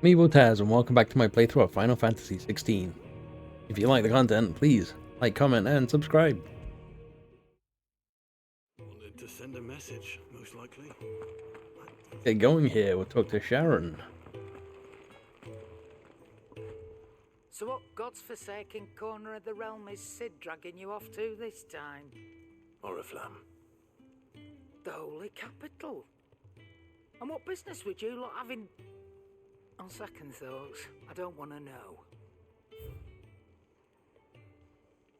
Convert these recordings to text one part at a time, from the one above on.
Me Taz, and welcome back to my playthrough of Final Fantasy XVI. If you like the content, please like, comment, and subscribe. Wanted to send a message, most likely. Get going here, we'll talk to Sharon. So what God's forsaken corner of the realm is Sid dragging you off to this time? Oriflamme. The Holy Capital. And what business would you lot having? On second thoughts, I don't want to know.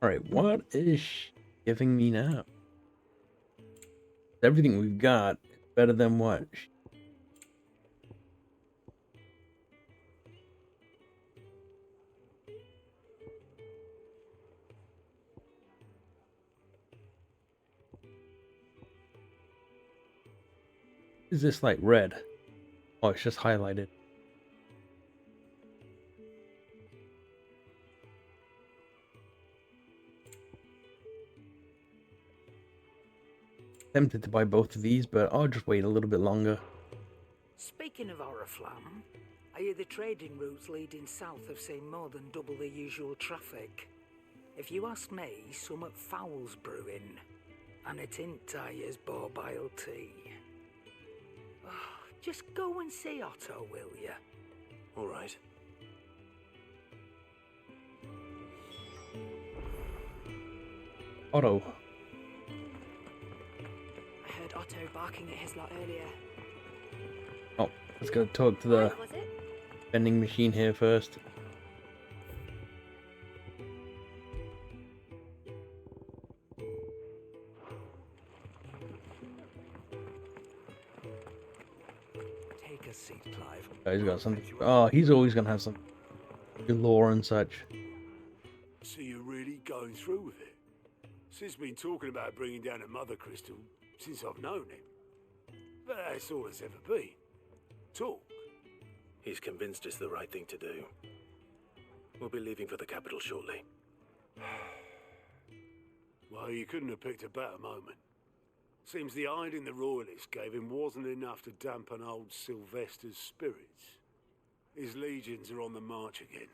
Alright, what is she giving me now? Everything we've got is better than what? Is this like red? Oh, it's just highlighted. Tempted to buy both of these, but I'll just wait a little bit longer. Speaking of Oriflamme, I hear the trading routes leading south have seen more than double the usual traffic. If you ask me, somewhat foul's brewing, and it ain't tires borbile tea. Just go and see Otto, will ya? All right. Otto. I heard Otto barking at his lot earlier. Oh, let's go talk to the What was it? vending machine here first. Take a seat, Clive. Oh, he's got something. Oh, he's always gonna have some lore and such. So you're really going through with it? Sid's been talking about bringing down a mother crystal since I've known him. But that's all it's ever been. Talk. He's convinced it's the right thing to do. We'll be leaving for the capital shortly. Well, you couldn't have picked a better moment. Seems the hiding the royalists gave him wasn't enough to dampen old Sylvester's spirits. His legions are on the march again.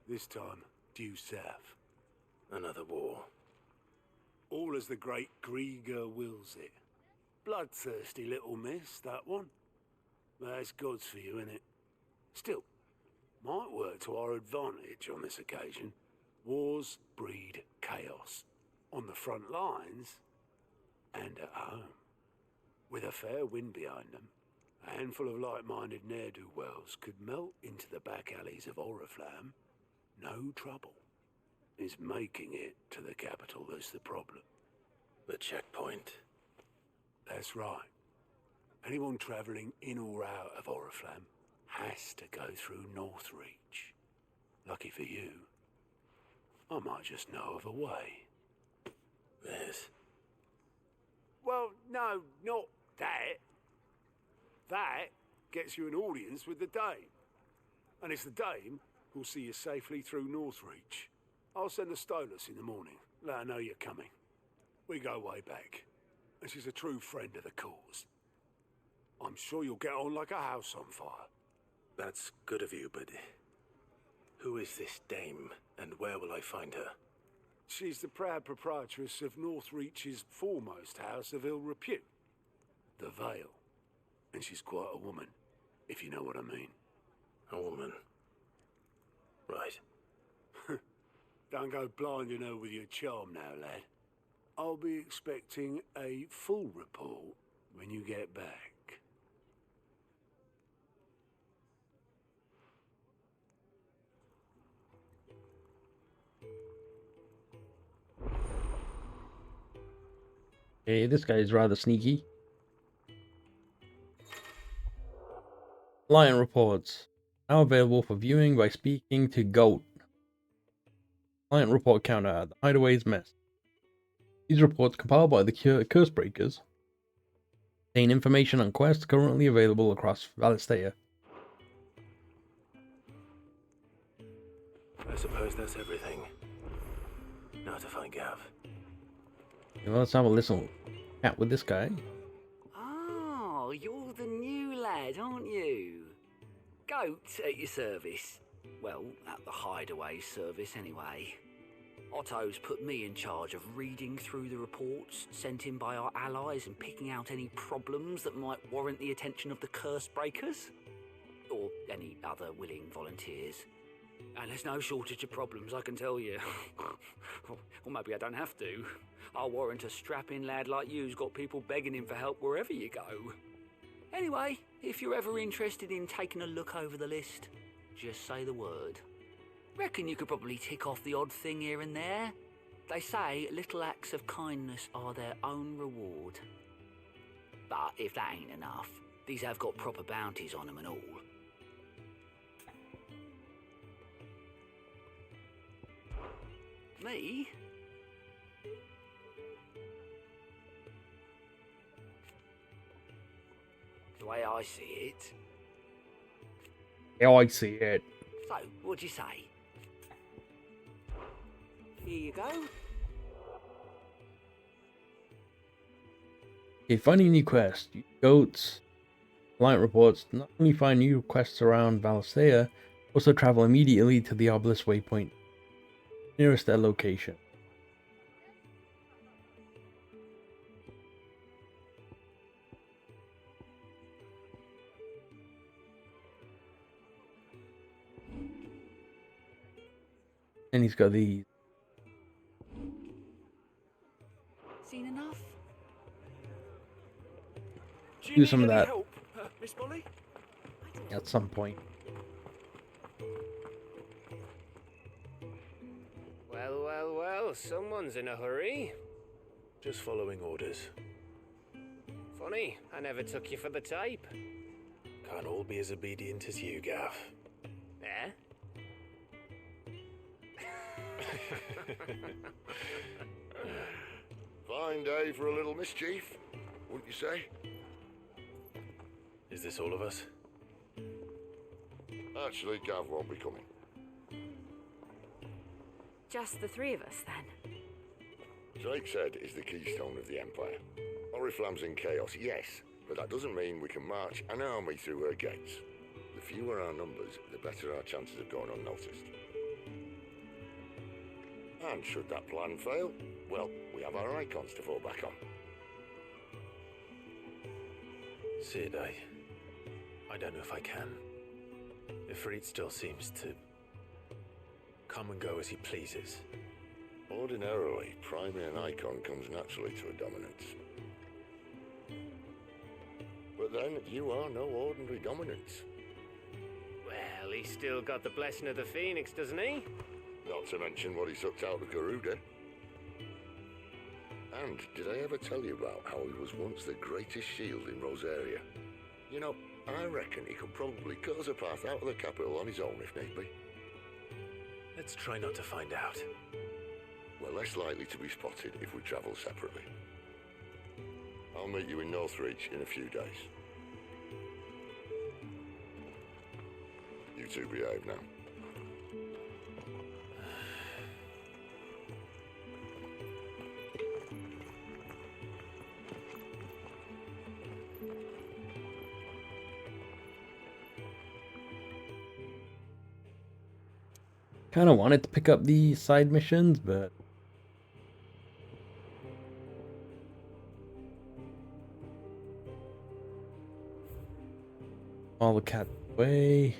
This time, due south. Another war. All as the great Grieger wills it. Bloodthirsty little miss, that one. That's God's for you, innit? Still, might work to our advantage on this occasion. Wars breed chaos. On the front lines, and at home. With a fair wind behind them, a handful of like-minded ne'er-do-wells could melt into the back alleys of Oriflamme. No trouble. It's making it to the capital that's the problem. The checkpoint. That's right. Anyone travelling in or out of Oriflamme has to go through Northreach. Lucky for you, I might just know of a way. This. Well, no, not that. That gets you an audience with the Dame. And it's the Dame who'll see you safely through Northreach. I'll send the Stolas in the morning. Let her know you're coming. We go way back. And she's a true friend of the cause. I'm sure you'll get on like a house on fire. That's good of you, but who is this dame, and where will I find her? She's the proud proprietress of Northreach's foremost house of ill repute, the Vale. And she's quite a woman, if you know what I mean. A woman. Right. Don't go blinding her with your charm now, lad. I'll be expecting a full report when you get back. Okay, this guy is rather sneaky. Client reports. Now available for viewing by speaking to Goat. Client report counter at the Hideaway's Mess. These reports compiled by the Cursebreakers contain information on quests currently available across Valisthea. I suppose that's everything. Now to find Gav. Well, let's have a little chat with this guy. Oh, you're the new lad, aren't you? Goat at your service. Well, at the hideaway service anyway. Otto's put me in charge of reading through the reports sent in by our allies and picking out any problems that might warrant the attention of the curse breakers. Or any other willing volunteers. And there's no shortage of problems, I can tell you. Or maybe I don't have to. I'll warrant a strapping lad like you's got people begging him for help wherever you go. Anyway, if you're ever interested in taking a look over the list, just say the word. Reckon you could probably tick off the odd thing here and there. They say little acts of kindness are their own reward. But if that ain't enough, these have got proper bounties on them and all. Me? The way I see it. Yeah, I see it. So, what'd you say? Here you go. Okay, finding new quests. Goats. Blight reports not only find new quests around Valisthea, also travel immediately to the obelisk waypoint nearest their location. And he's got these. Seen enough? Do some of that Help, Miss Molly? at some point. Well, well, well, someone's in a hurry. Just following orders. Funny, I never took you for the type. Can't all be as obedient as you, Gav. Eh? Fine day for a little mischief, wouldn't you say? Is this all of us? Actually, Gav won't be coming. Just the three of us, then. Drake's Head is the keystone of the Empire. Oriflamme's in chaos, yes, but that doesn't mean we can march an army through her gates. The fewer our numbers, the better our chances of going unnoticed. And should that plan fail, well, we have our Eikons to fall back on. Sid, I don't know if I can. Ifrit still seems to come and go as he pleases. Ordinarily, priming an Eikon comes naturally to a dominance. But then, you are no ordinary dominance. Well, he's still got the blessing of the Phoenix, doesn't he? Not to mention what he sucked out of Garuda. And did I ever tell you about how he was once the greatest shield in Rosaria? You know, I reckon he could probably cut us a path out of the capital on his own if need be. Let's try not to find out. We're less likely to be spotted if we travel separately. I'll meet you in Northreach in a few days. You two behave now. Kind of wanted to pick up the side missions, but all the cat away.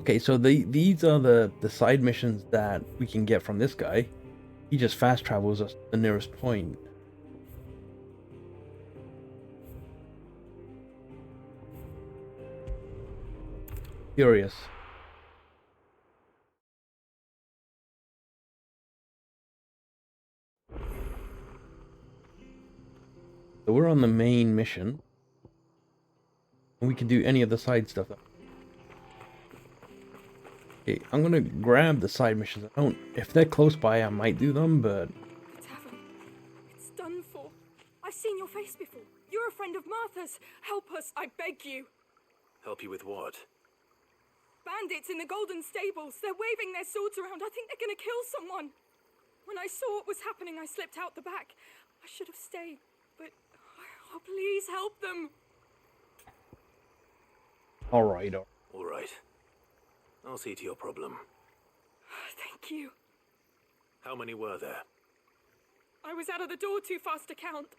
Okay, so these are the side missions that we can get from this guy. He just fast travels us to the nearest point. Curious. So we're on the main mission. And we can do any of the side stuff. Okay, I'm gonna grab the side missions. If they're close by, I might do them, but The tavern. It's done for. I've seen your face before. You're a friend of Martha's. Help us, I beg you. Help you with what? Bandits in the Golden Stables. They're waving their swords around. I think they're gonna kill someone. When I saw what was happening, I slipped out the back. I should have stayed, but oh, please help them. Alright. All right. I'll see to your problem. Thank you. How many were there? I was out of the door too fast to count.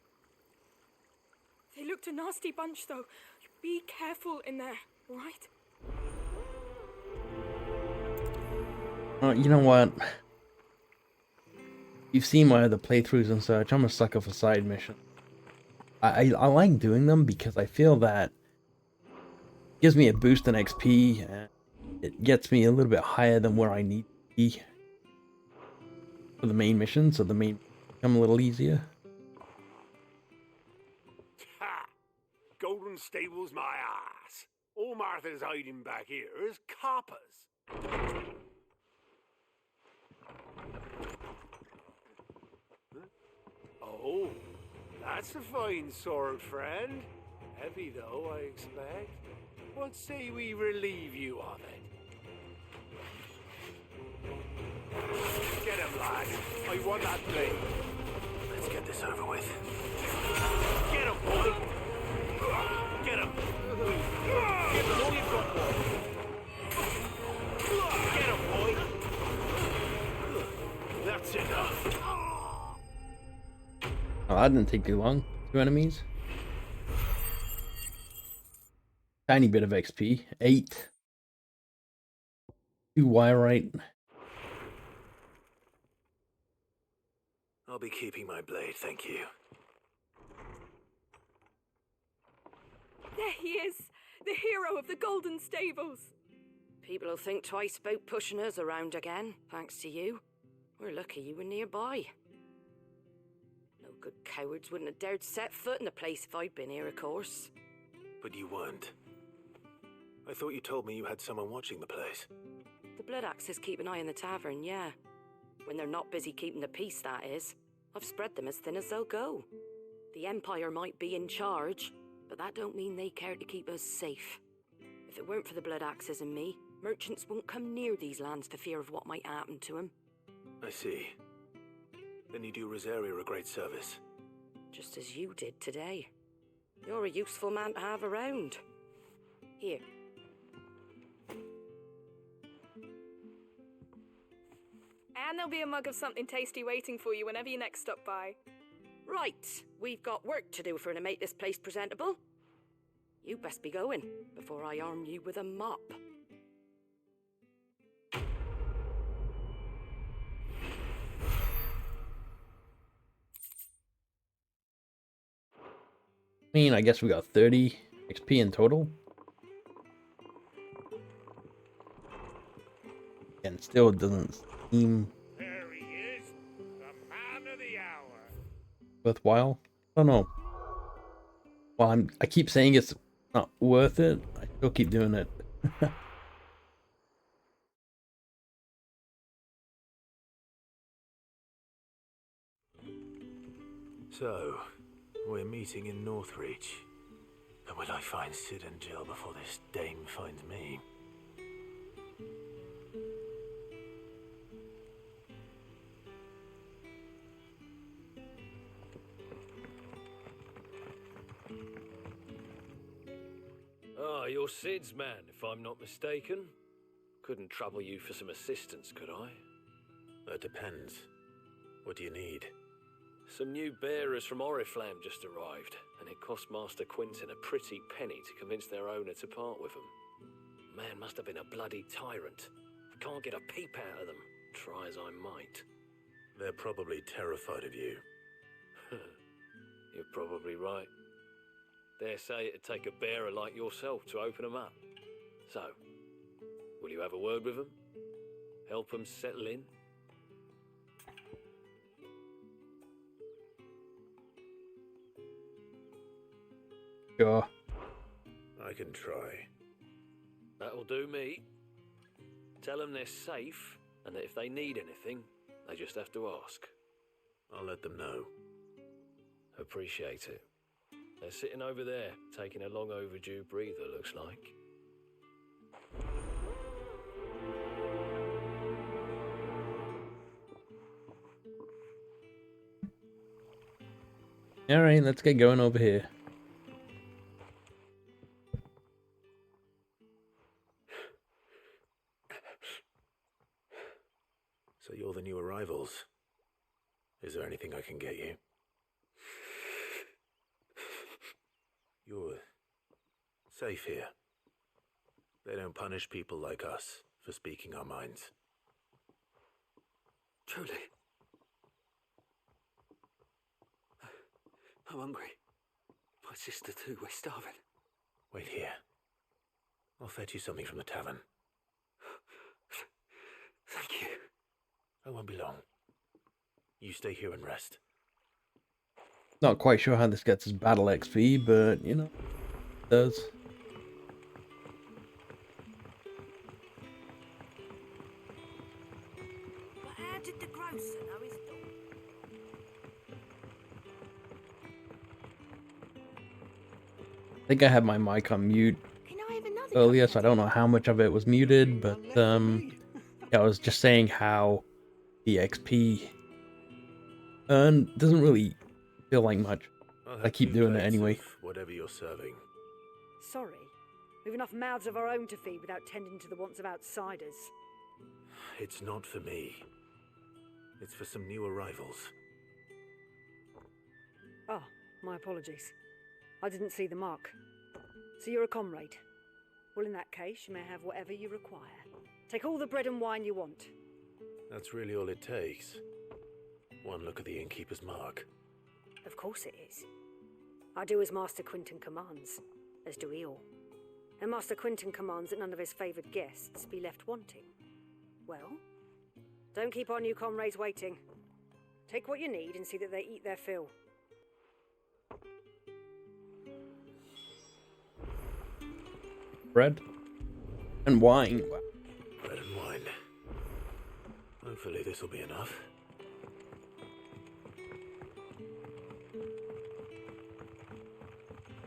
They looked a nasty bunch, though. Be careful in there, all right? You know what? You've seen my other playthroughs and such. I'm a sucker for side missions. I like doing them because I feel that it gives me a boost in XP and it gets me a little bit higher than where I need to be for the main mission, so the main become a little easier. Ha! Golden Stable's my ass. All Martha's hiding back here is coppers. Oh, that's a fine sword, friend. Heavy though, I expect. What say we relieve you of it? Get him, lad. I want that blade. Let's get this over with. Get him, boy. Get him. Get him. All you've got, boy. Get him, boy. That's enough. Oh, that didn't take too long. 2 enemies. Tiny bit of XP. 8. 2 Wyrite. I'll be keeping my blade, thank you. There he is, the hero of the Golden Stables. People will think twice about pushing us around again, thanks to you. We're lucky you were nearby. No good cowards wouldn't have dared set foot in the place if I'd been here, of course. But you weren't. I thought you told me you had someone watching the place. The Blood Axes keep an eye on the tavern, yeah. When they're not busy keeping the peace, that is. I've spread them as thin as they'll go. The Empire might be in charge, but that don't mean they care to keep us safe. If it weren't for the Blood Axes and me, merchants won't come near these lands for fear of what might happen to them. I see. Then you do Rosaria a great service. Just as you did today. You're a useful man to have around. Here. And there'll be a mug of something tasty waiting for you whenever you next stop by. Right, we've got work to do to make this place presentable. You best be going, before I arm you with a mop. I mean, I guess we got 30 XP in total. And still it doesn't seem There he is, the man of the hour. worthwhile. I don't know. Well, I keep saying it's not worth it. I still keep doing it. So, we're meeting in Northreach. But will I find Sid and Jill before this dame finds me? Ah, you're Sid's man, if I'm not mistaken. Couldn't trouble you for some assistance, could I? That depends. What do you need? Some new bearers from Oriflamme just arrived, and it cost Master Quinton a pretty penny to convince their owner to part with them. Man must have been a bloody tyrant. Can't get a peep out of them, try as I might. They're probably terrified of you. You're probably right. Dare say it'd take a bearer like yourself to open them up. So, will you have a word with them? Help them settle in? Sure. I can try. That'll do me. Tell them they're safe, and that if they need anything, they just have to ask. I'll let them know. Appreciate it. They're sitting over there, taking a long overdue breather, looks like. Alright, let's get going over here. So you're the new arrivals. Is there anything I can get you? You're safe here. They don't punish people like us for speaking our minds. Truly. I'm hungry. My sister too, we're starving. Wait here. I'll fetch you something from the tavern. Thank you. I won't be long. You stay here and rest. Not quite sure how this gets us battle XP, but you know, it does. But how did the grocer know his dog? I think I had my mic on mute Can I have another earlier, cup so I of don't know how much of it was muted, but yeah, I was just saying how the XP earned doesn't really feel like much. I'll I have keep 2 doing it plates anyway. of whatever you're serving. Sorry. We've enough mouths of our own to feed without tending to the wants of outsiders. It's not for me. It's for some new arrivals. Oh, my apologies. I didn't see the mark. So you're a comrade. Well, in that case, you may have whatever you require. Take all the bread and wine you want. That's really all it takes. One look at the innkeeper's mark. Of course it is. I do as Master Quinton commands, as do we all. And Master Quinton commands that none of his favoured guests be left wanting. Well, don't keep our new comrades waiting. Take what you need and see that they eat their fill. Bread and wine. Bread and wine. Hopefully this will be enough.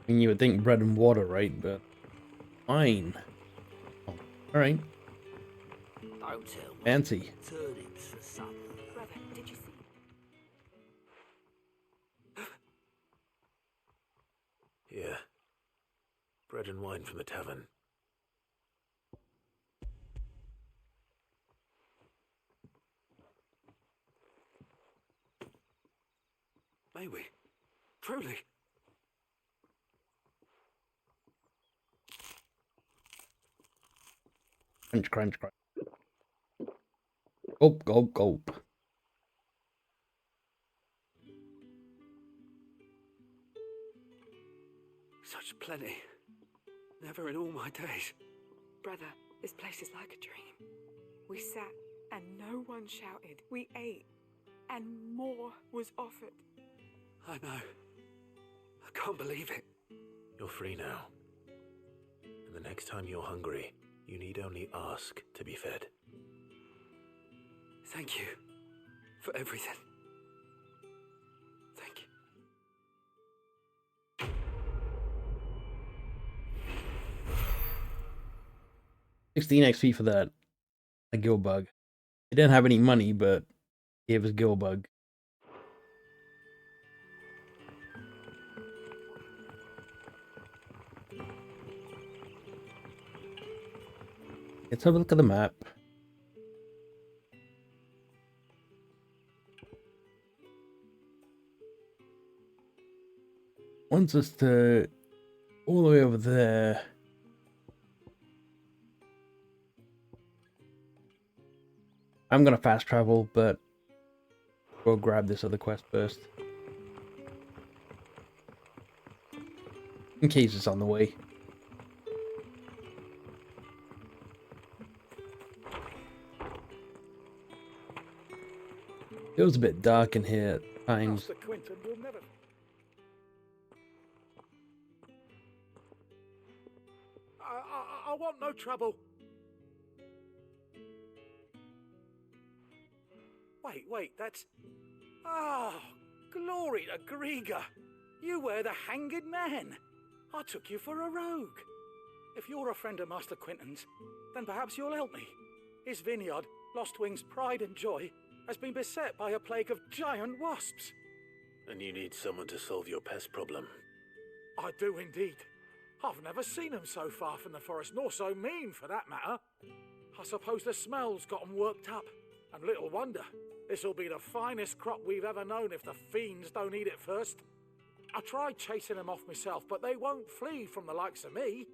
I mean, you would think bread and water, right? But wine. Oh, all right. Don't tell me. Fancy. Turn into something. Brother, did you see? Here. Bread and wine from the tavern. May we? Truly? Crunch, crunch, crunch. Gulp, gulp, gulp. Such plenty. Never in all my days. Brother, this place is like a dream. We sat and no one shouted. We ate and more was offered. I know. I can't believe it. You're free now. And the next time you're hungry, you need only ask to be fed. Thank you for everything. Thank you. 16 XP for that. A gill bug. He didn't have any money, but gave us gill bug. Let's have a look at the map. Wants us to all the way over there. I'm gonna fast travel, but we'll grab this other quest first. In case it's on the way. It was a bit dark in here at times. Master Quinton will never. I want no trouble. Wait, that's... Ah, glory to Grieger. You were the hanged man. I took you for a rogue. If you're a friend of Master Quinton's, then perhaps you'll help me. His vineyard, Lostwing's pride and joy, has been beset by a plague of giant wasps. And you need someone to solve your pest problem. I do indeed. I've never seen them so far from the forest, nor so mean for that matter. I suppose the smell's got them worked up. And little wonder. This'll be the finest crop we've ever known if the fiends don't eat it first. I tried chasing them off myself, but they won't flee from the likes of me.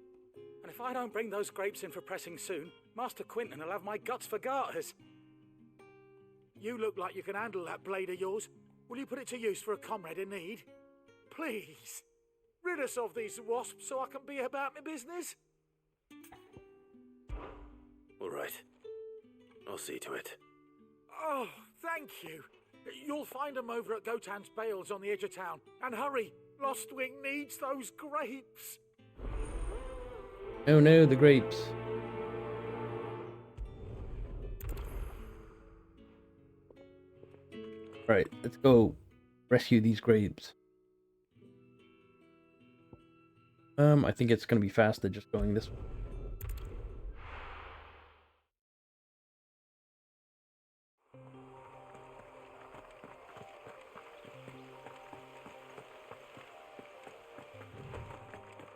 And if I don't bring those grapes in for pressing soon, Master Quinton will have my guts for garters. You look like you can handle that blade of yours. Will you put it to use for a comrade in need? Please, rid us of these wasps so I can be about my business. All right. I'll see to it. Oh, thank you. You'll find them over at Gotan's Bales on the edge of town. And hurry, Lostwing needs those grapes. Oh no, the grapes. Right, let's go rescue these grapes. I think it's gonna be faster just going this way.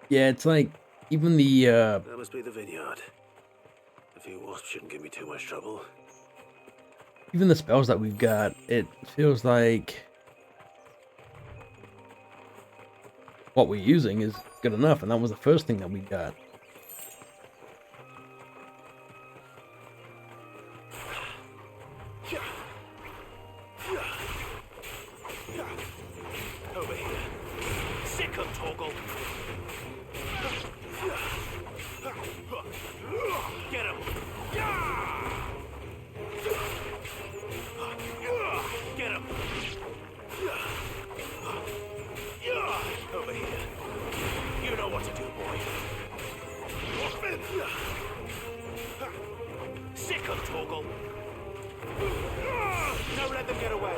Yeah, it's like even the That must be the vineyard. A few wasps shouldn't give me too much trouble. even the spells that we've got, it feels like what we're using is good enough, and that was the first thing that we got. Over here. Sick of Toggle. Get him. Get him. Over here. You know what to do, boy. Sick of Toggle. Don't let them get away.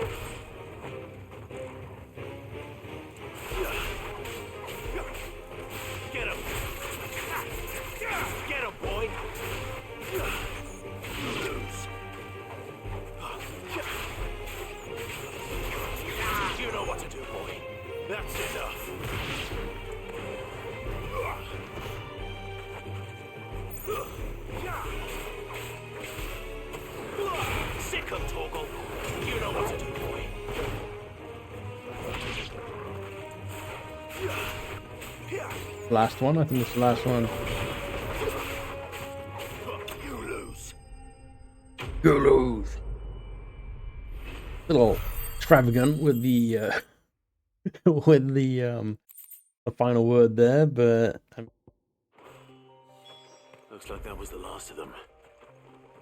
Get him. Get him, boy. Lose. You know what to do, boy. That's enough. Sick of Toggle. You know what to do, boy. Last one, I think it's the last one. You lose. You lose. A little extravagant with the with the final word there, but Looks like that was the last of them.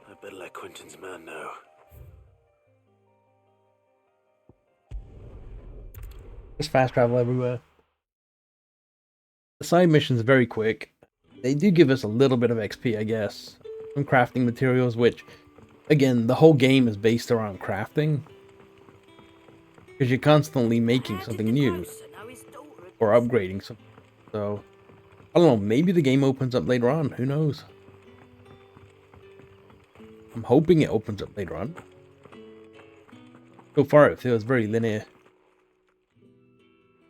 I better let Quinton's man know. just fast travel everywhere. The side missions are very quick. They do give us a little bit of XP, I guess. Some crafting materials, which, again, the whole game is based around crafting. Because you're constantly making something new. Or upgrading something. So, I don't know, maybe the game opens up later on. Who knows? I'm hoping it opens up later on. So far, it feels very linear.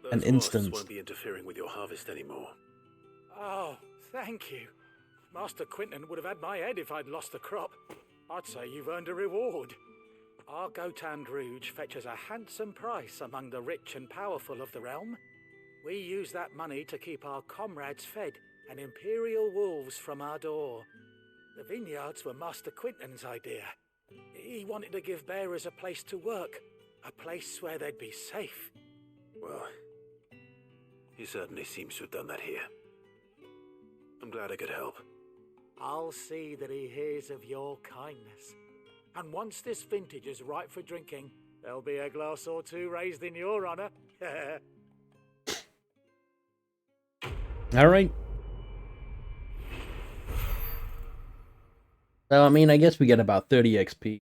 An instance. Won't be interfering with your harvest anymore. Oh, thank you. Master Quinton would have had my head if I'd lost the crop. I'd say you've earned a reward. Our Gotan Rouge fetches a handsome price among the rich and powerful of the realm. We use that money to keep our comrades fed and imperial wolves from our door. The vineyards were Master Quinton's idea. He wanted to give bearers a place to work, a place where they'd be safe. Well, he certainly seems to have done that here. I'm glad I could help. I'll see that he hears of your kindness. And once this vintage is ripe for drinking, there'll be a glass or two raised in your honor. Alright. So, I mean, I guess we get about 30 XP.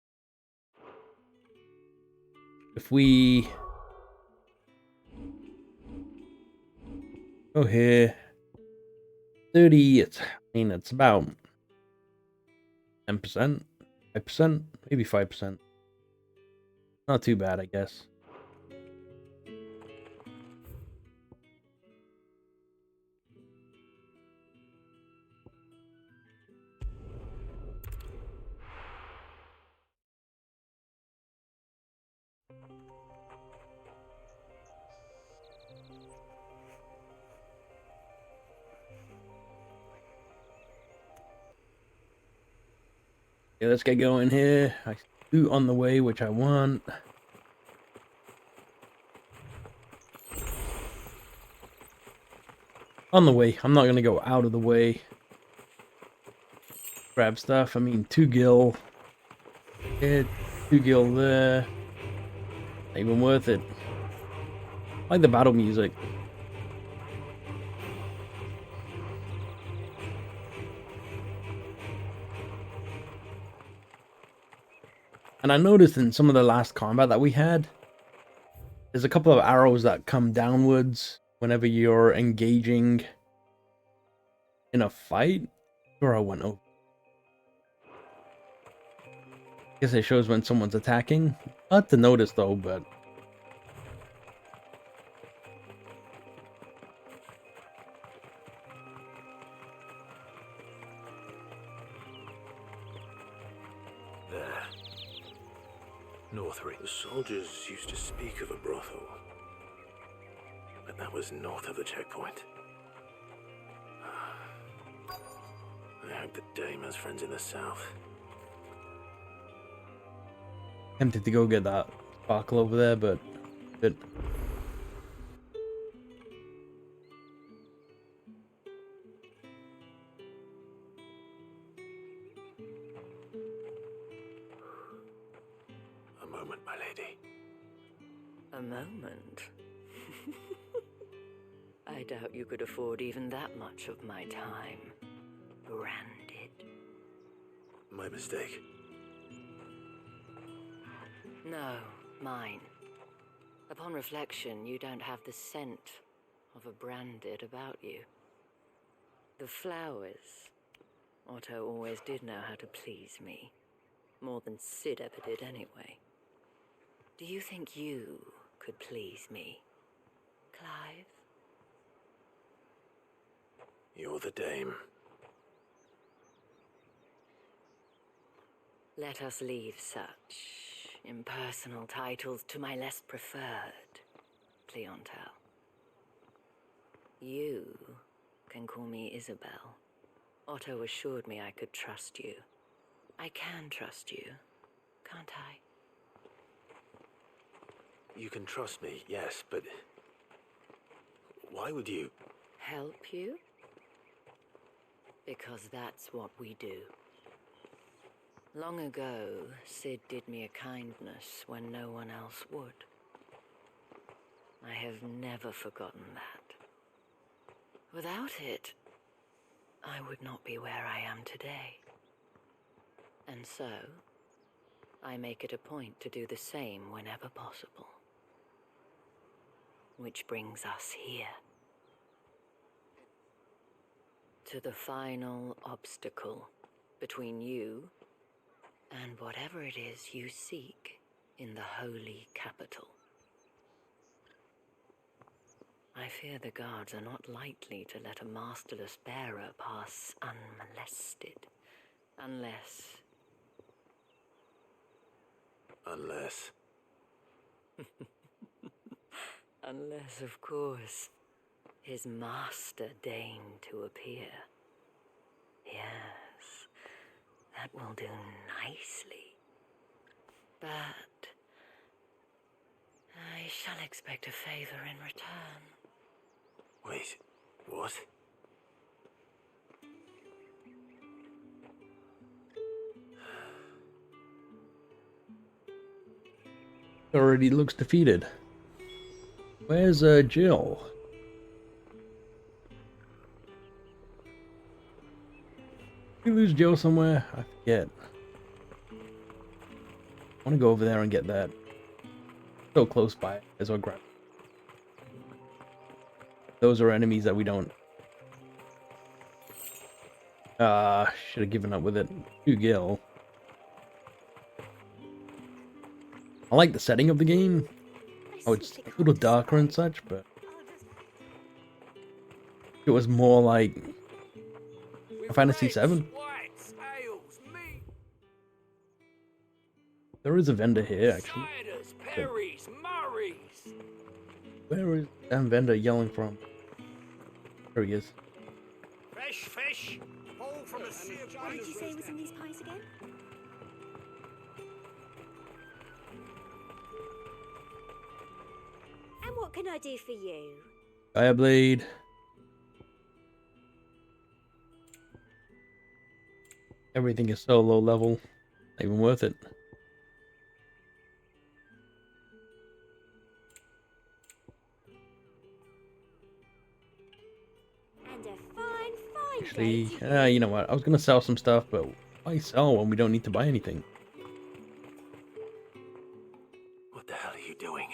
If we go here, 30, it's, I mean, it's about 10%, 5%, maybe 5%. Not too bad, I guess. Okay, let's get going here. I do on the way, which I want. On the way. I'm not gonna go out of the way. Grab stuff. I mean, 2 gil. Yeah, 2 gil there. Not even worth it. I like the battle music. And I noticed in some of the last combat that we had, there's a couple of arrows that come downwards whenever you're engaging in a fight. Where I went over. I guess it shows when someone's attacking. Not to notice though, but there. Northry. The soldiers used to speak of a brothel, but that was north of the checkpoint. I hope the dame has friends in the south. tempted to go get that sparkle over there, but A moment, my lady. A moment? I doubt you could afford even that much of my time. Branded. My mistake. No, mine. Upon reflection, you don't have the scent of a branded about you. The flowers. Otto always did know how to please me. More than Sid ever did anyway. Do you think you could please me, Clive? You're the dame. Let us leave such impersonal titles to my less preferred clientele. You can call me Isabelle. Otto assured me I could trust you. I can trust you, can't I? You can trust me, yes, but why would you? Help you? Because that's what we do. Long ago, Sid did me a kindness when no one else would. I have never forgotten that. Without it, I would not be where I am today. And so, I make it a point to do the same whenever possible. Which brings us here. To the final obstacle between you and whatever it is you seek in the holy capital. I fear the guards are not likely to let a masterless bearer pass unmolested, unless... Unless... Unless, of course, his master deigned to appear. Yes, that will do nicely. But I shall expect a favor in return. Wait, what? already looks defeated. Where's Jill? Did we lose Jill somewhere? I forget. I want to go over there and get that. So close by, as well grab. Those are enemies that we don't. Should have given up with it. 2 gil. I like the setting of the game. Oh, it's a little darker and such, but it was more like Fantasy VII. There is a vendor here, actually. Where is that vendor yelling from? There he is. Fresh fish, all from the sea of What did you say was in these pies again? What can I do for you? Fireblade. Everything is so low level. Not even worth it. And a fine Actually, day to you know what? I was gonna sell some stuff, but why sell when we don't need to buy anything? What the hell are you doing?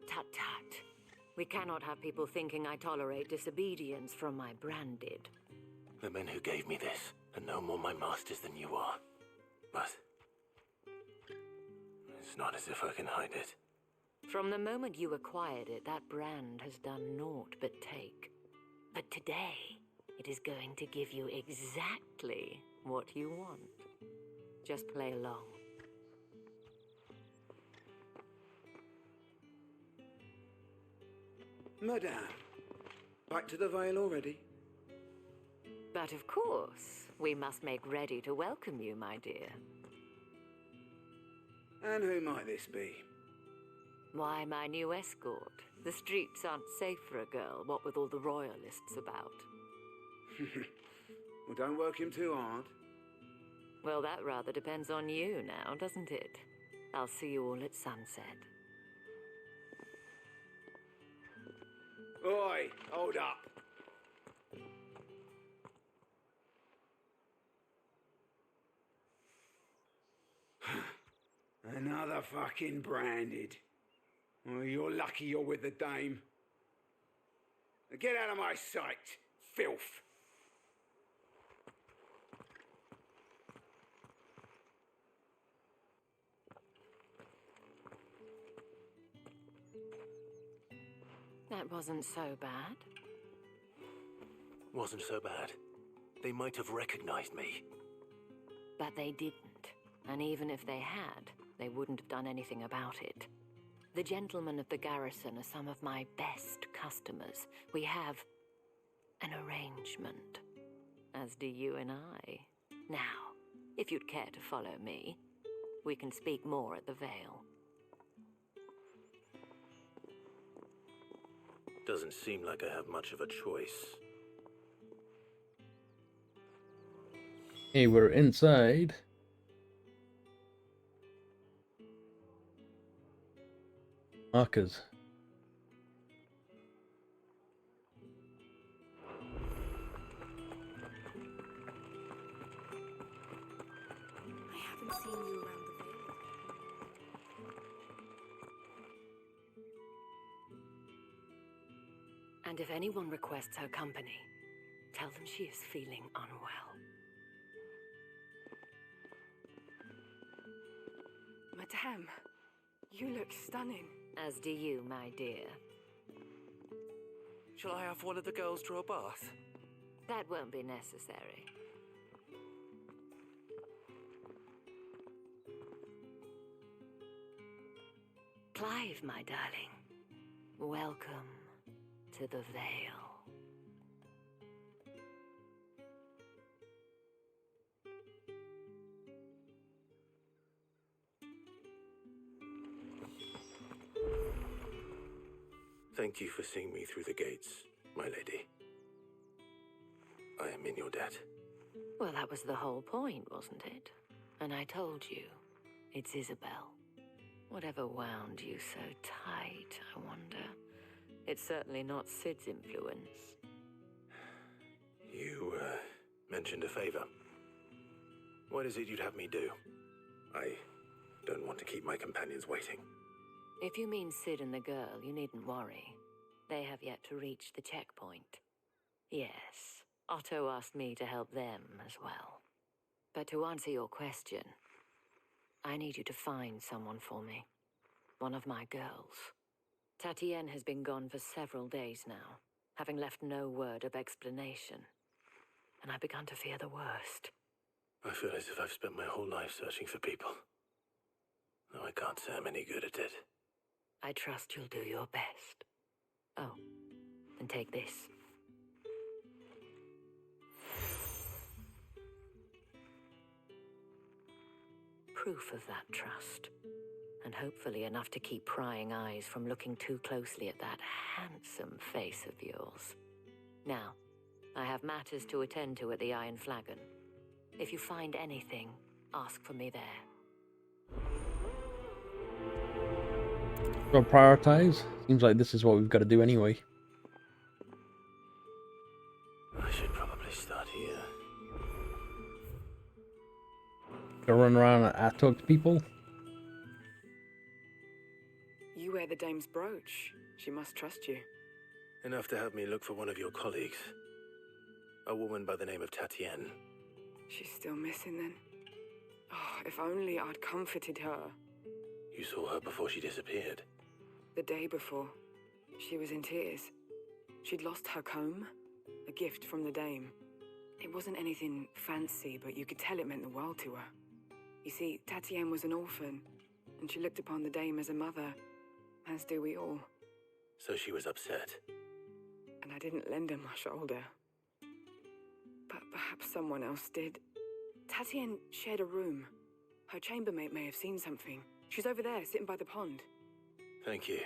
Tut tut. We cannot have people thinking I tolerate disobedience from my branded. The men who gave me this are no more my masters than you are. But it's not as if I can hide it. From the moment you acquired it, that brand has done naught but take. But today, it is going to give you exactly what you want. Just play along. Madame, back to the Vale already? But of course, we must make ready to welcome you, my dear. And who might this be? Why, my new escort. The streets aren't safe for a girl, what with all the royalists about. Well, don't work him too hard. Well, that rather depends on you now, doesn't it? I'll see you all at sunset. Oi, hold up. Another fucking branded. Well, you're lucky you're with the dame. Get out of my sight, filth. That wasn't so bad. Wasn't so bad. They might have recognized me. But they didn't. And even if they had, they wouldn't have done anything about it. The gentlemen of the garrison are some of my best customers. We have an arrangement, as do you and I. Now, if you'd care to follow me, we can speak more at the Vale. Doesn't seem like I have much of a choice. Hey, we're inside. Markers. I haven't seen you around the Vale. And if anyone requests her company, tell them she is feeling unwell. Madame, you look stunning. As do you, my dear. Shall I have one of the girls draw a bath? That won't be necessary. Clive, my darling, welcome to the Vale. Thank you for seeing me through the gates, my lady. I am in your debt. Well, that was the whole point, wasn't it? And I told you, it's Isabelle. Whatever wound you so tight, I wonder. It's certainly not Sid's influence. You, mentioned a favor. What is it you'd have me do? I don't want to keep my companions waiting. If you mean Sid and the girl, you needn't worry. They have yet to reach the checkpoint. Yes, Otto asked me to help them as well. But to answer your question, I need you to find someone for me. One of my girls. Tatienne has been gone for several days now, having left no word of explanation. And I've begun to fear the worst. I feel as if I've spent my whole life searching for people. Though I can't say I'm any good at it. I trust you'll do your best. Oh, and take this. Proof of that trust. and hopefully enough to keep prying eyes from looking too closely at that handsome face of yours. Now, I have matters to attend to at the Iron Flagon. If you find anything, ask for me there. Got to prioritize. Seems like this is what we've got to do anyway. I should probably start here. Go run around and talk to people. You wear the dame's brooch. She must trust you. Enough to have me look for one of your colleagues. A woman by the name of Tatienne. She's still missing then. Oh, if only I'd comforted her. You saw her before she disappeared. The day before, she was in tears. She'd lost her comb, a gift from the dame. It wasn't anything fancy, but you could tell it meant the world to her. You see, Tatienne was an orphan, and she looked upon the dame as a mother, as do we all. So she was upset. And I didn't lend her my shoulder. But perhaps someone else did. Tatienne shared a room. Her chambermaid may have seen something. She's over there, sitting by the pond. Thank you.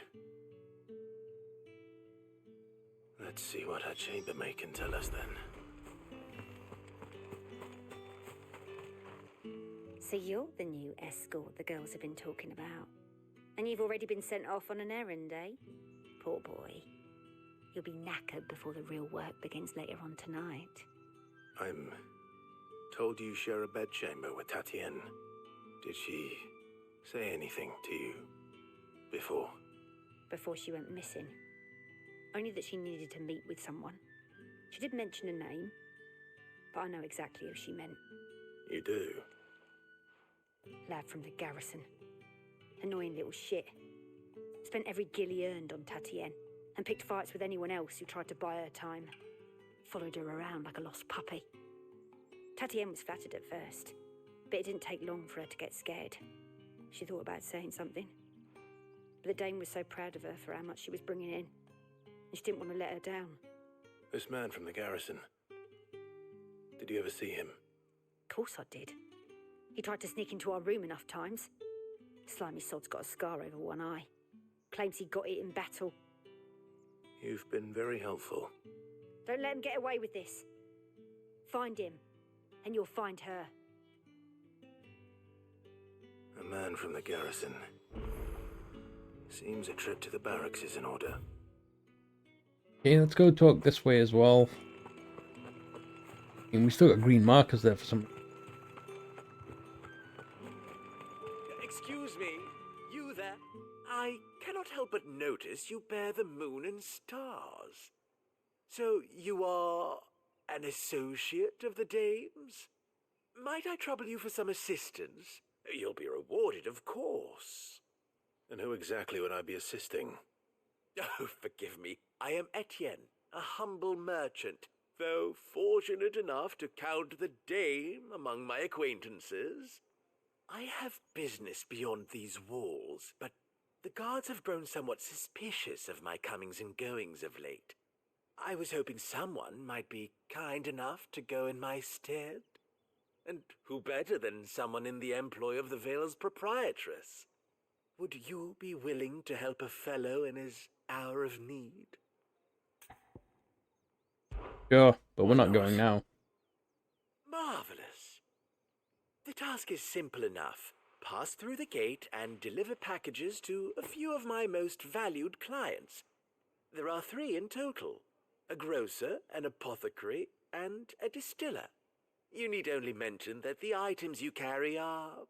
Let's see what her chambermaid can tell us then. So you're the new escort the girls have been talking about. And you've already been sent off on an errand, eh? Poor boy. You'll be knackered before the real work begins later on tonight. I'm told you share a bedchamber with Tatienne. Did she say anything to you before? Before she went missing. Only that she needed to meet with someone. She did mention a name, but I know exactly who she meant. You do? Lad from the garrison. Annoying little shit. Spent every guil he earned on Tatienne, and picked fights with anyone else who tried to buy her time. Followed her around like a lost puppy. Tatienne was flattered at first, but it didn't take long for her to get scared. She thought about saying something. But the dame was so proud of her for how much she was bringing in, and she didn't want to let her down. This man from the garrison. Did you ever see him? Of course I did. He tried to sneak into our room enough times. Slimy sod's got a scar over one eye. Claims he got it in battle. You've been very helpful. Don't let him get away with this. Find him, and you'll find her. A man from the garrison. Seems a trip to the barracks is in order. Okay, let's go talk this way as well. And we still got green markers there for some. Excuse me, you there? I cannot help but notice you bear the moon and stars. So you are an associate of the dame's? Might I trouble you for some assistance? You'll be rewarded, of course. And who exactly would I be assisting? Oh, forgive me. I am Etienne, a humble merchant, though fortunate enough to count the dame among my acquaintances. I have business beyond these walls, but the guards have grown somewhat suspicious of my comings and goings of late. I was hoping someone might be kind enough to go in my stead. And who better than someone in the employ of the Vale's proprietress? Would you be willing to help a fellow in his hour of need? Sure, but we're not going now. Marvelous. The task is simple enough. Pass through the gate and deliver packages to a few of my most valued clients. There are 3 in total. A grocer, an apothecary, and a distiller. You need only mention that the items you carry are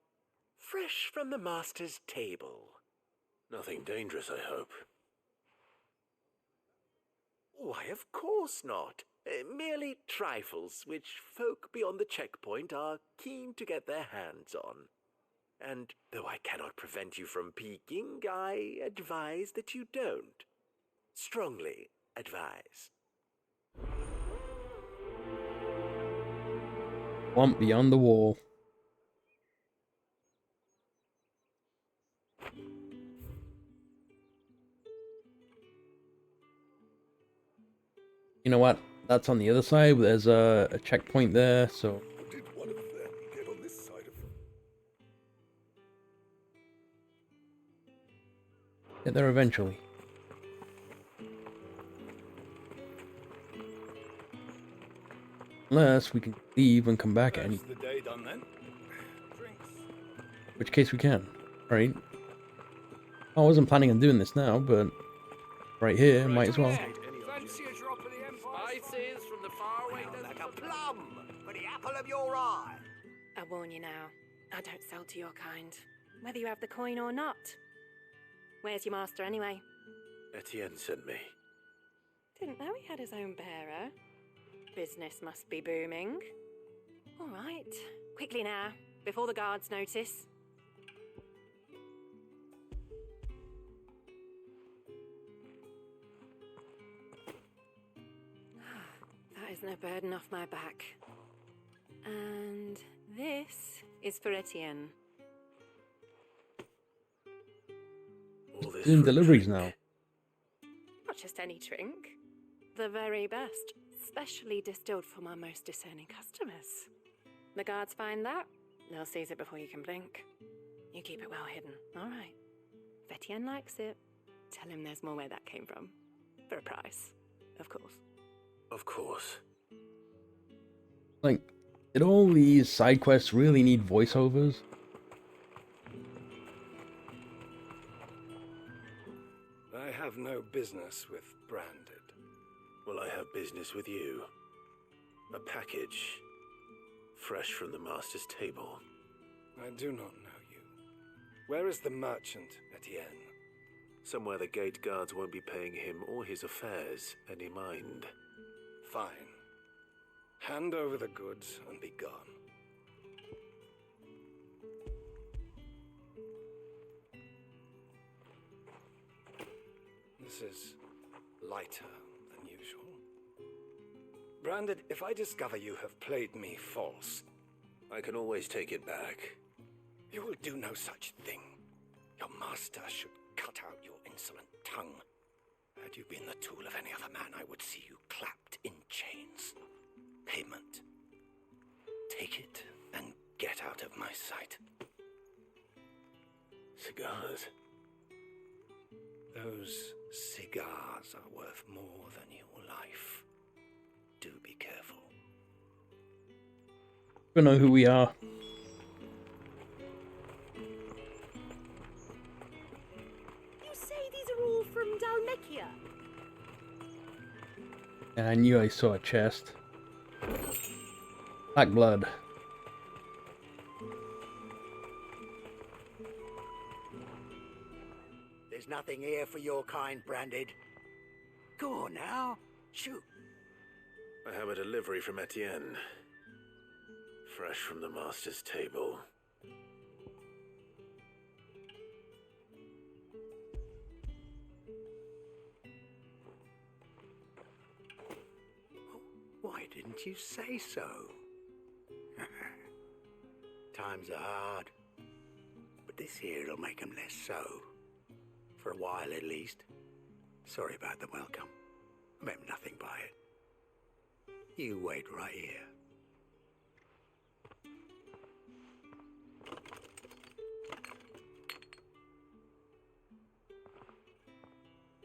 fresh from the master's table. Nothing dangerous, I hope. Why, of course not. Merely trifles which folk beyond the checkpoint are keen to get their hands on. And though I cannot prevent you from peeking, I advise that you don't. Strongly advise. Lump beyond the wall. You know what? That's on the other side. There's a checkpoint there, so. Did one of them get on this side of Get there eventually. Unless we can leave and come back at any. The day done then. Which case we can, right? I wasn't planning on doing this now, but right here, might as well. Fancy a drop of the Empire? Spices from the faraway like a plum for the apple of your eye. I warn you now, I don't sell to your kind, whether you have the coin or not. Where's your master anyway? Etienne sent me. Didn't know he had his own bearer. Business must be booming. All right, quickly now, before the guards notice. That is no burden off my back. And this is for Etienne. Doing deliveries now. Not just any drink. The very best. Specially distilled for my most discerning customers. The guards find that, they'll seize it before you can blink. You keep it well hidden, alright. If Etienne likes it, tell him there's more where that came from. For a price, of course. Of course. Like, did all these side quests really need voiceovers? I have no business with Branded. Well, I have business with you. A package. Fresh from the master's table. I do not know you. Where is the merchant, Etienne? Somewhere the gate guards won't be paying him or his affairs any mind. Fine. Hand over the goods and be gone. This is lighter than usual. Branded, if I discover you have played me false, I can always take it back. you will do no such thing. Your master should cut out your insolent tongue. Had you been the tool of any other man, I would see you clapped in chains. Payment. Take it and get out of my sight. Cigars. Those cigars are worth more than your life. Do be careful. We know who we are. You say these are all from Dalmekia? I knew I saw a chest. Black blood. There's nothing here for your kind, Branded. Go on now, shoot. I have a delivery from Etienne. Fresh from the master's table. Why didn't you say so? Times are hard. But this here'll make 'em less so. For a while at least. Sorry about the welcome. I meant nothing by it. You wait right here.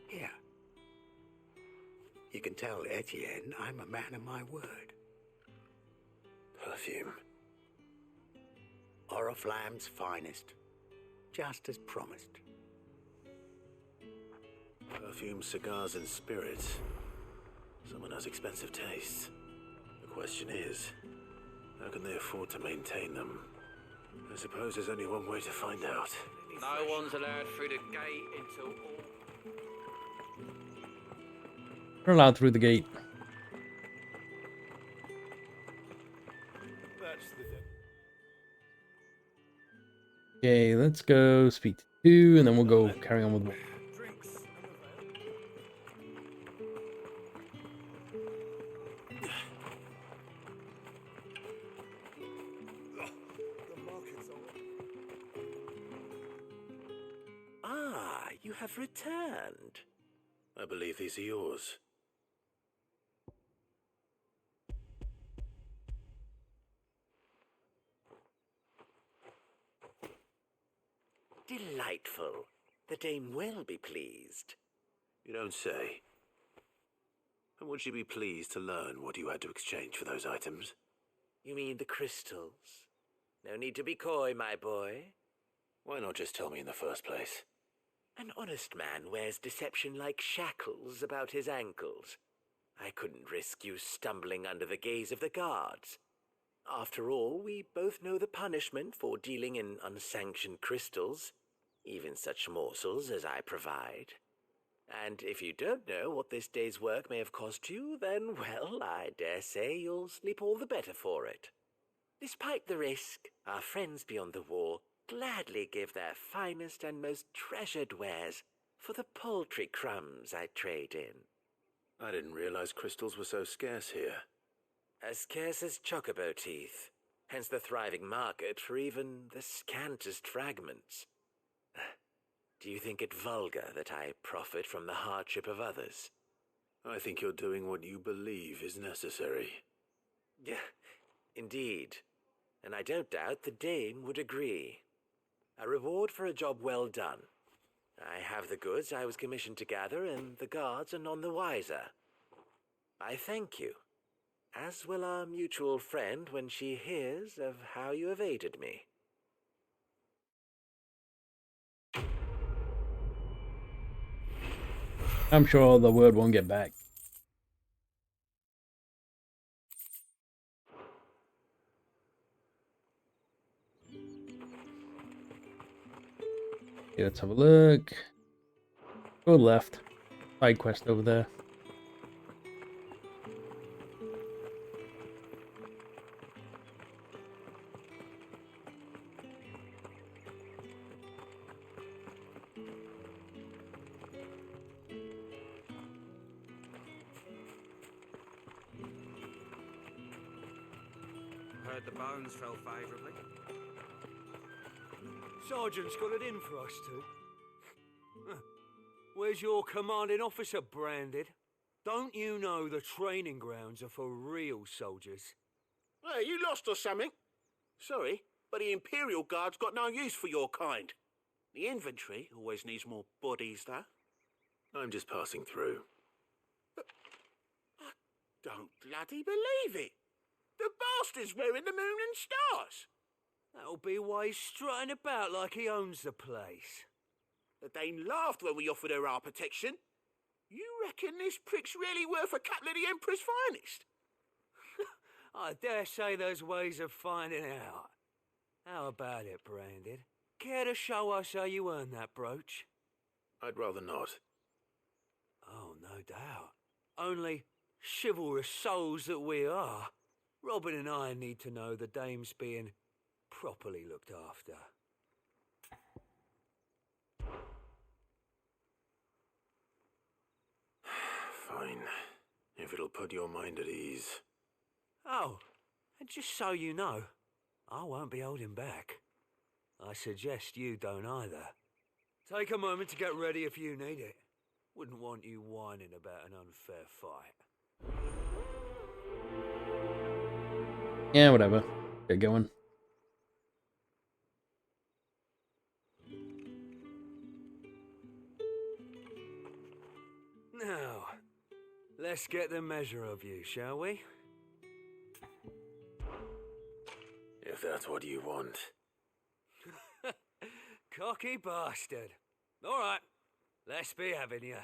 Here. You can tell Etienne I'm a man of my word. Perfume. Oriflamme's finest. Just as promised. Perfume, cigars, and spirits. Someone has expensive tastes. The question is, how can they afford to maintain them? I suppose there's only one way to find out. No one's allowed through the gate until all... We're allowed through the gate. That's the thing. Okay, let's go speak to 2, and then we'll go carry on with 1. Ah, you have returned. I believe these are yours. Delightful. The dame will be pleased. You don't say. And would she be pleased to learn what you had to exchange for those items? You mean the crystals? No need to be coy, my boy. Why not just tell me in the first place? An honest man wears deception like shackles about his ankles. I couldn't risk you stumbling under the gaze of the guards. After all, we both know the punishment for dealing in unsanctioned crystals, even such morsels as I provide. And if you don't know what this day's work may have cost you, then, well, I dare say you'll sleep all the better for it. Despite the risk, our friends beyond the wall gladly give their finest and most treasured wares for the paltry crumbs I trade in. I didn't realize crystals were so scarce here. As scarce as chocobo teeth, hence the thriving market for even the scantest fragments. Do you think it vulgar that I profit from the hardship of others? I think you're doing what you believe is necessary. Yeah, indeed. And I don't doubt the dame would agree. A reward for a job well done. I have the goods I was commissioned to gather, and the guards are none the wiser. I thank you, as will our mutual friend when she hears of how you have aided me. I'm sure the word won't get back. Okay, let's have a look. Go left. Side quest over there. Heard the bones fell favourably. Sergeant's got it in for us two. Huh. Where's your commanding officer branded? Don't you know the training grounds are for real soldiers? Hey, you lost or something? Sorry, but the Imperial Guard's got no use for your kind. The infantry always needs more bodies, though. I'm just passing through. But I don't bloody believe it. The bastard's wearing the moon and stars. That'll be why he's strutting about like he owns the place. The Dane laughed when we offered her our protection. You reckon this prick's really worth a couple of the Emperor's finest? I dare say there's ways of finding out. How about it, Branded? Care to show us how you earned that brooch? I'd rather not. Oh, no doubt. Only, chivalrous souls that we are, Robin and I need to know the dame's being properly looked after. Fine. If it'll put your mind at ease. Oh, and just so you know, I won't be holding back. I suggest you don't either. Take a moment to get ready if you need it. Wouldn't want you whining about an unfair fight. Yeah, whatever. Get going. Now, let's get the measure of you, shall we? If that's what you want. Cocky bastard. All right, let's be having you.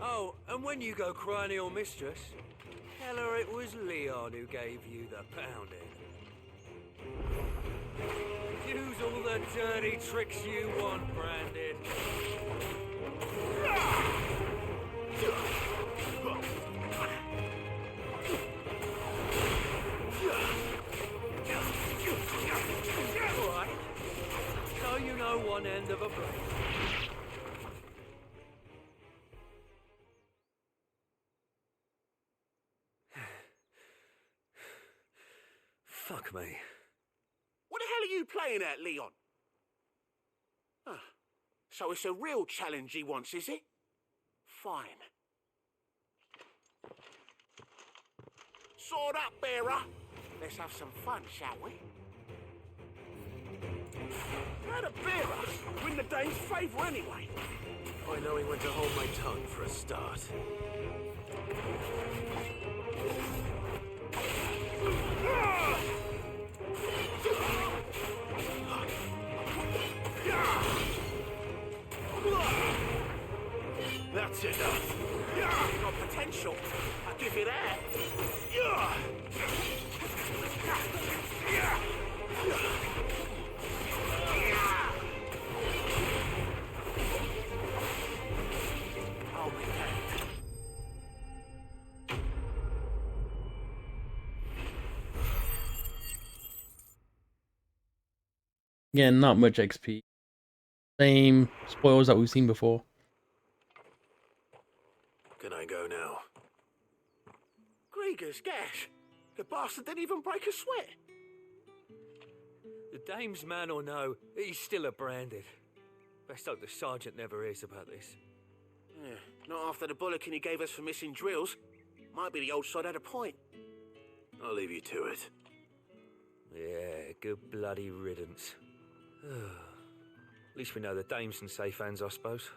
Oh, and when you go crying to your mistress, tell her it was Leon who gave you the pounding. Use all the dirty tricks you want, Branded. Alright, so you know one end of a blade. Fuck me. What the hell are you playing at, Leon? So it's a real challenge he wants, is it? Fine. Sword up, bearer! Let's have some fun, shall we? How the bearer win the dame's favour anyway? I know he went to hold my tongue for a start. That's enough. You've got potential. I'll give you that. Oh, my God. Again, not much XP. Same spoils that we've seen before. Can I go now? Grieger's gash. The bastard didn't even break a sweat. The dame's man or no, he's still a branded. Best hope the sergeant never hears about this. Yeah, not after the bullocking he gave us for missing drills. Might be the old sod had a point. I'll leave you to it. Yeah, good bloody riddance. At least we know the dame's in safe hands, I suppose.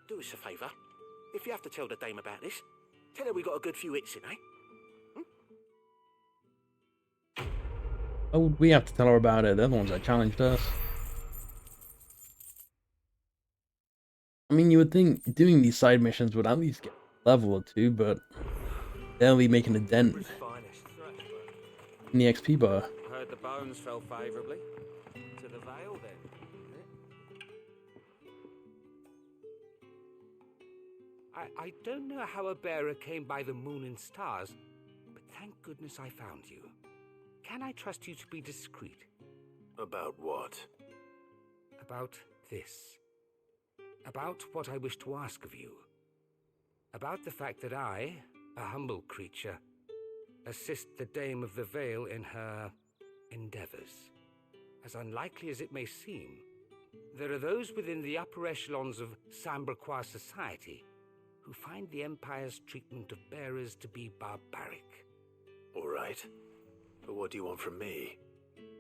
Do us a favour. If you have to tell the dame about this, tell her we got a good few hits in, eh? Why would we have to tell her about it? They're the ones that challenged us. I mean, you would think doing these side missions would at least get a level or two, but barely making a dent in the XP bar. Heard the bones fell favourably. To the Vale, then. I don't know how a bearer came by the moon and stars, but thank goodness I found you. Can I trust you to be discreet? About what? About this. About what I wish to ask of you. About the fact that I, a humble creature, assist the Dame of the Vale in her endeavors. As unlikely as it may seem, there are those within the upper echelons of Samberquois society who find the Empire's treatment of bearers to be barbaric. All right. But what do you want from me?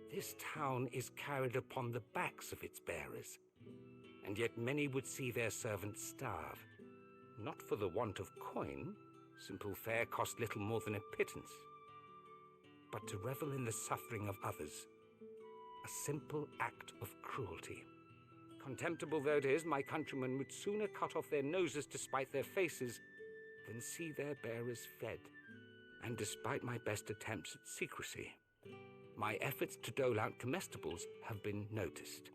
This town is carried upon the backs of its bearers, and yet many would see their servants starve. Not for the want of coin, simple fare cost little more than a pittance, but to revel in the suffering of others, a simple act of cruelty. Contemptible though it is, my countrymen would sooner cut off their noses to spite their faces than see their bearers fed. And despite my best attempts at secrecy, my efforts to dole out comestibles have been noticed.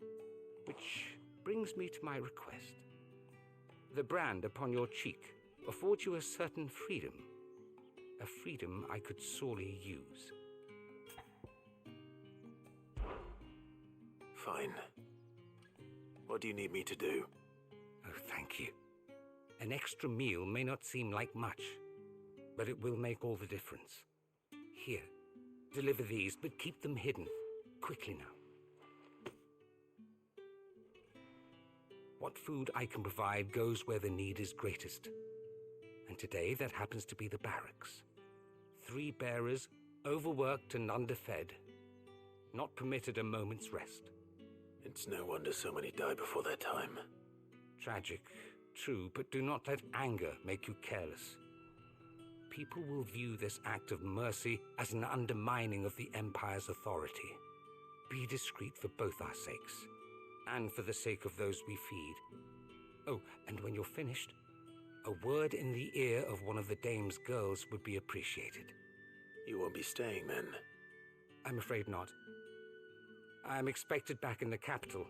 Which brings me to my request. The brand upon your cheek affords you a certain freedom, a freedom I could sorely use. Fine. What do you need me to do? Oh, thank you. An extra meal may not seem like much, but it will make all the difference. Here, deliver these, but keep them hidden. Quickly now. What food I can provide goes where the need is greatest. And today that happens to be the barracks. 3 bearers, overworked and underfed, not permitted a moment's rest. It's no wonder so many die before their time. Tragic, true, but do not let anger make you careless. People will view this act of mercy as an undermining of the Empire's authority. Be discreet for both our sakes, and for the sake of those we feed. Oh, and when you're finished, a word in the ear of one of the Dame's girls would be appreciated. You won't be staying then? I'm afraid not. I'm expected back in the capital,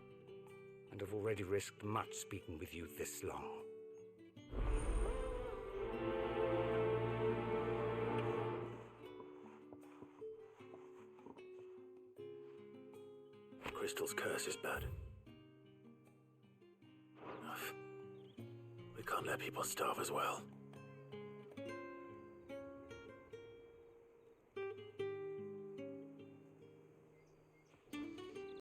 and have already risked much speaking with you this long. Crystal's curse is bad. Enough. We can't let people starve as well.